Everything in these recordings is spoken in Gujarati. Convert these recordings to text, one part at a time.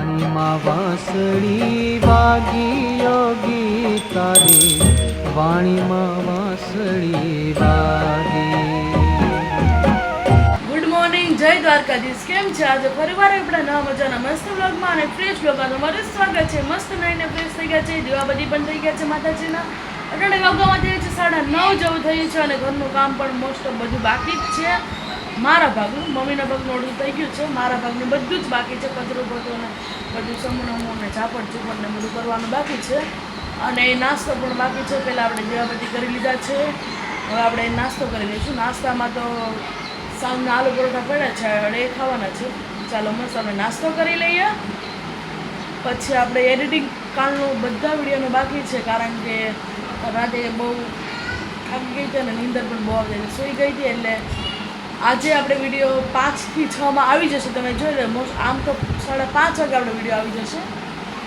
વાણીમાં વાંસળી વાગી યોગી તારી વાણીમાં વાંસળી વાગી. ગુડ મોર્નિંગ, જય દ્વારકાધીશ. કેમ છે? આજે ફરીવાર આપણા નવા મજાના મસ્ત વ્લોગમાં અને ફ્રેશ વ્લોગમાં તમારું સ્વાગત છે. મસ્ત નાઈને ફ્રેશ થઈ ગયા છે, દીવાબત્તી પણ થઈ ગયા છે માતાજીના. અટાણે વાગવામાં થયું છે 9:30 જેવું થયું છે અને ઘરનું કામ પણ મોસ્ટ ઓફ બધું બાકી જ છે. મારા ભાગનું, મમ્મીના ભાગનું અડધું થઈ ગયું છે, મારા ભાગનું બધું જ બાકી છે. કચરો બધું ને બધું સમૂહ અને ઝાપડ ચૂપડ ને બધું કરવાનું બાકી છે અને એ નાસ્તો પણ બાકી છે. પહેલાં આપણે દીવાબત્તી કરી લીધા છે, હવે આપણે નાસ્તો કરી લઈશું. નાસ્તામાં તો સાંજના આલુ પરોઠા પડ્યા છે, હવે એ ખાવાના છે. ચાલો મસ્ત અમે નાસ્તો કરી લઈએ, પછી આપણે એડિટિંગ કાલનું બધા વિડીયોનું બાકી છે, કારણ કે રાતે બહુ થાકી ગઈ હતી અને નીંદર પણ બહુ આવતી હતી, સૂઈ ગઈ હતી. એટલે આજે આપણે વિડીયો 5 થી 6 આવી જશે. તમે જોઈ લો, મોસ્ટ આમ તો 5:30 વાગે આપણો વિડીયો આવી જશે.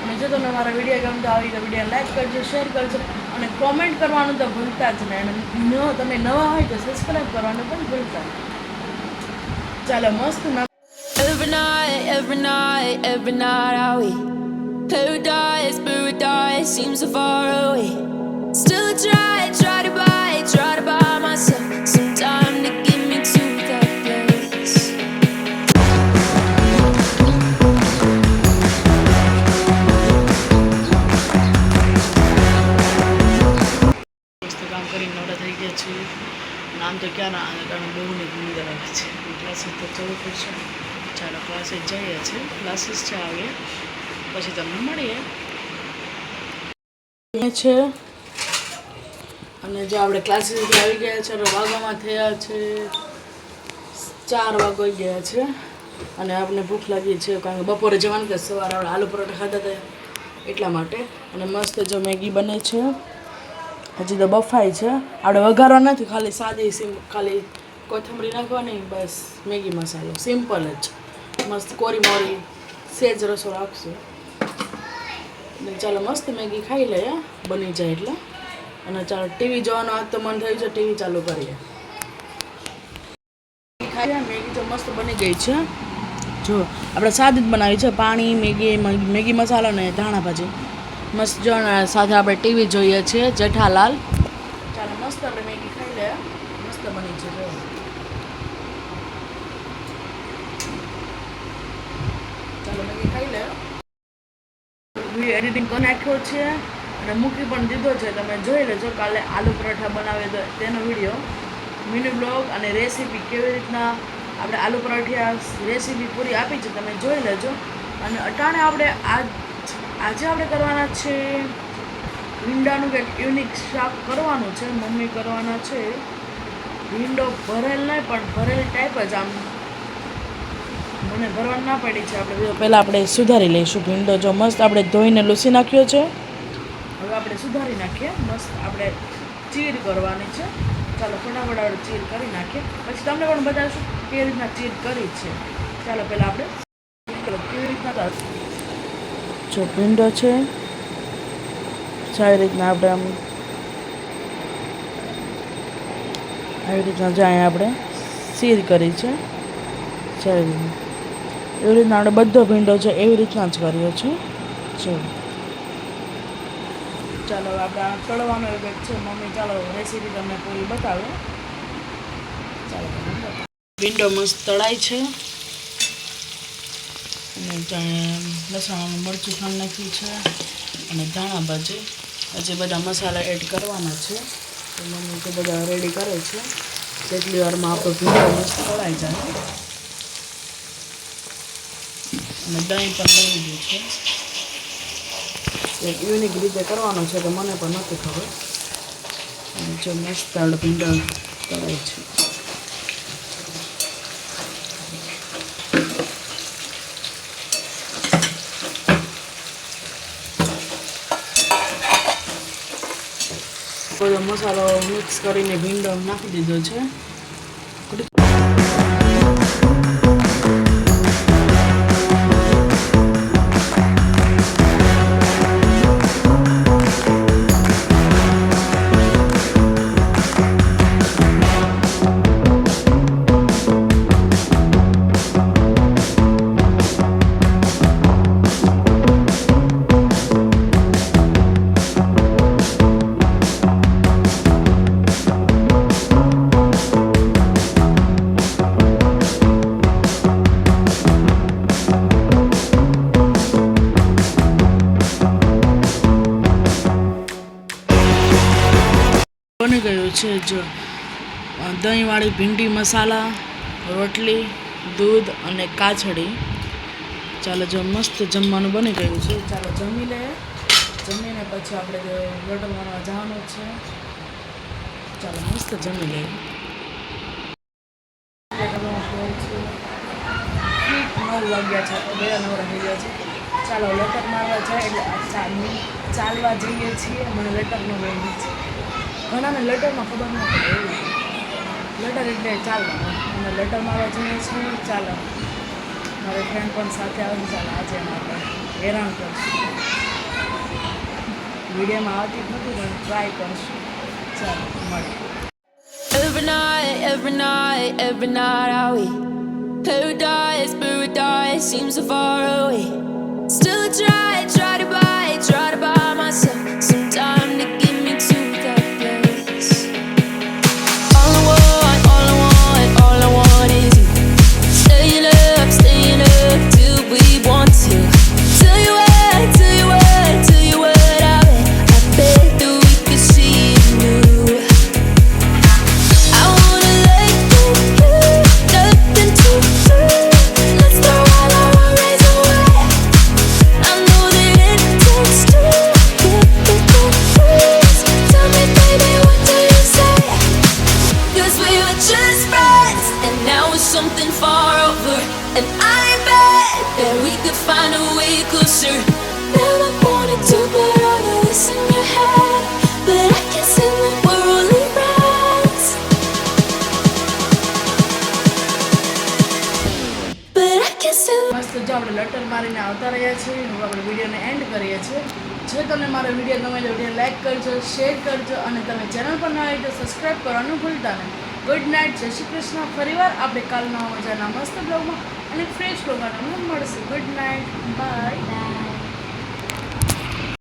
અને જો તમને મારા વિડીયો ગમતા હોય તો વિડીયો લાઈક કરજો, શેર કરજો અને કોમેન્ટ કરવાનું તો ભૂલતા જ નહીં. અને તમે નવા હોય તો સબસ્ક્રાઈબ કરવાનું પણ ભૂલતા નહીં. ચાલો મસ્ત. Every night are we paradise seems so far away. Still try to buy myself some time to get me to that place. મસ્ત કામ કરીને નવરા થઈ ગયા છીએ. નામ તો ક્યાં ના કારણ બહુ ને નીંદર આવે છે. ક્લાસીસ તો જવું પડશે. ચાલો ક્લાસીસ જઈએ છીએ, ક્લાસીસ છે આવીએ પછી તમને મળીએ છે. અને જો આપણે ક્લાસીસ આવી ગયા છે, વાગવામાં થયા છે 4 વાગી ગયા છે અને આપણે ભૂખ લાગી છે, કારણ કે બપોરે જવાનું કે સવારે આપણે આલુ પરોઠા ખાધા હતા એટલા માટે. અને મસ્ત જો મેગી બને છે, હજી તો બફાઈ છે. આપણે વઘારવા નથી, ખાલી સાદી ખાલી કોથમરી નાખવાની, બસ મેગી મસાલો સિમ્પલ જ. મસ્ત કોરી મોરી સેજ રસો રાખશું. ચાલો મસ્ત મેગી ખાઈ લઈએ બની જાય એટલે. અને ચાલો ટીવી જોવાનું આજ તો મન થયું છે, ટીવી ચાલુ કરીએ. ખાઈએ. મેગી તો મસ્ત બની ગઈ છે. જો આપણે સાદી જ બનાવી છે, પાણી મેગી મસાલો ને ધાણા ભાજી મસ્ત. જો સાથે આપણે ટીવી જોઈએ છીએ જેઠાલાલ. ચાલો મસ્ત આપણે મેગી ખાઈ લઈએ, મસ્ત બની છે. જો ચાલો મેગી ખાઈ લે. એડિટિંગ કરી નાખ્યો છે અને મૂકી પણ દીધો છે, તમે જોઈ લેજો. કાલે આલુ પરોઠા બનાવે તો તેનો વિડીયો, મિની બ્લોગ અને રેસીપી કેવી રીતના આપણે આલુ પરોઠા રેસીપી પૂરી આપી છે, તમે જોઈ લેજો. અને અટાણે આપણે આજે આપણે કરવાના છે ભીંડાનું કંઈક યુનિક શાક કરવાનું છે, મમ્મી કરવાના છે. ભીંડો ભરેલ નહીં પણ ભરેલ ટાઈપ જ, આમ મને ભરવાનું ના પડી છે. આપણે પહેલાં આપણે સુધારી લઈશું ભીંડો. જો મસ્ત આપણે ધોઈને લૂસી નાખ્યો છે, હવે આપણે સુધારી નાખીએ. મસ્ત આપણે ચીર કરવાની છે. ચાલો ફટાફટ આપણે ચીર કરી નાખીએ, પછી તમને પણ બતાવીશું કેવી રીતના ચીર કરી છે. ચાલો પહેલાં આપણે કેવી રીતના જો ભીંડો છે સારી રીતના આપણે આમ આવી રીતના જાય આપણે ચીર કરી છે સારી રીતના. એવી રીતના આપણે બધો ભીંડો છે એવી રીતના જ કર્યો છે. ચાલો આપણે આ તળવાનો એક છે મમ્મી. ચાલો રેસીપી તમને પૂરી બતાવે. ચાલો ભીંડો મસ્ત તળાય છે અને ત્યાં લસણ મરચું ખાંડ નાખ્યું છે અને ધાણા ભાજી. હજી બધા મસાલા એડ કરવાના છે, તો મમ્મી તો બધા રેડી કરે છે. જેટલી વારમાં આપણો ભીંડો મસ્ત તળાઈ જાય. અને દહીં પણ લઈ લીધું છે. એક યુનિક રીતે કરવાનો છે તો મને પણ નથી ખબર. અને જો મસ્ત આપણે ભીંડો તળાય છે. બધો મસાલો મિક્સ કરીને ભીંડો નાખી દીધો છે. છે જો દહીંવાળી ભીંડી મસાલા, રોટલી, દૂધ અને કાચડી. ચાલો જો મસ્ત જમવાનું બની ગયું છે. ચાલો જમી લઈએ. જમીને પછી આપણે લટર મારવા જવાનું છે. ચાલો મસ્ત જમી લઈએ. 9 વાગ્યા છે તો બે નવરા થઈ ગયા છે. ચાલો લટર મારવા જાય એટલે ચાલવા જઈએ છીએ. મને લટરનો વેન્ડી છે. ઘણાને લટરમાં ખબર ન પડે એવું. લટર એટલે ચાલવા અને લટર મારવા જઈએ છીએ. ચાલો મારે ફ્રેન્ડ પણ સાથે આવે છે. ચાલો આજે આપણે હેરાન કરશું. વિડીયોમાં આવતી જ નથી પણ ટ્રાય કરશું. ચાલો મળીએ. Every night I wait. Paradise seems so far away. Still I try to buy myself some time to get me to that place. All I want is you. Staying up till we want to. Tell you what, I bet that we could see it new. I wanna let you, nothing to do. Let's throw all our worries away. I know that it takes two to get the breeze. Tell me, baby, what do you say? 'Cause we were just friends, and now it's something far over. And I bet that we could find a way closer. Never wanted to put all of this in your head, but I can't say that we're only friends. But I can't say મસ્ત જો આપણે લટર મારીને આવતા રહ્યા છીએ. હું આપણે વિડીયોને એન્ડ કરીએ છીએ. જો તમને મારો વિડીયો ગમે તો વિડીયો લાઈક કરજો, શેર કરજો અને તમે ચેનલ પર ન આવી તો સબસ્ક્રાઈબ કરવાનું ભૂલતા નહીં. ગુડ નાઇટ, જય શ્રી કૃષ્ણ. ફરીવાર આપણે કાલના મજાના મસ્ત બ્લોગમાં અને ફ્રેશ બ્લોગમાં તમને મળશે. Good night, by.